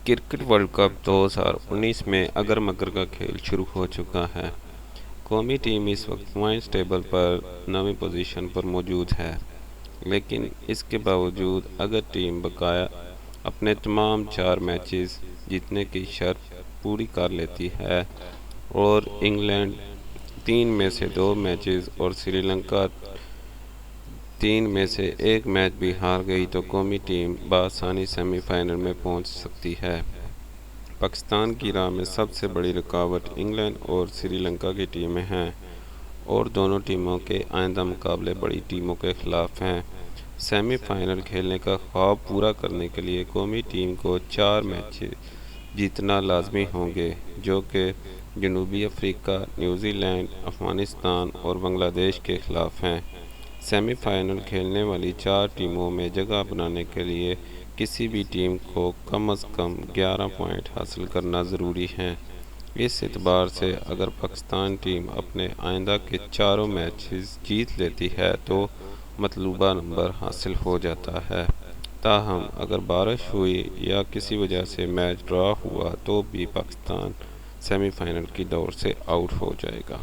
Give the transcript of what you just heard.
Cricket world cup 2019 میں اگر مگر کا کھیل شروع ہو چکا ہے۔ قومی ٹیم اس وقت پوائنٹس ٹیبل پر 9ویں پوزیشن پر موجود ہے، لیکن اس کے باوجود اگر ٹیم بقایا اپنے تمام 4 میچز جیتنے کی شرط پوری کر لیتی ہے اور انگلینڈ 3 میں سے 2 میچز اور سری لنکا 3 میں سے 1 میچ بھی ہار گئی تو قومی ٹیم بآسانی سیمی فائنل میں پہنچ سکتی ہے۔ پاکستان کی راہ میں سب سے بڑی رکاوٹ انگلینڈ اور سری لنکا کی ٹیمیں ہیں اور دونوں ٹیموں کے آئندہ مقابلے بڑی ٹیموں کے خلاف ہیں۔ سیمی فائنل کھیلنے کا خواب پورا کرنے کے لیے قومی ٹیم کو 4 میچ جیتنا لازمی ہوں گے، جو کہ جنوبی افریقہ، نیوزی لینڈ، افغانستان اور بنگلہ دیش کے خلاف ہیں۔ سیمی فائنل کھیلنے والی 4 ٹیموں میں جگہ بنانے کے لیے کسی بھی ٹیم کو کم از کم 11 پوائنٹ حاصل کرنا ضروری ہے۔ اس اعتبار سے اگر پاکستان ٹیم اپنے آئندہ کے چاروں میچز جیت لیتی ہے تو مطلوبہ نمبر حاصل ہو جاتا ہے، تاہم اگر بارش ہوئی یا کسی وجہ سے میچ ڈرا ہوا تو بھی پاکستان سیمی فائنل کی دوڑ سے آؤٹ ہو جائے گا۔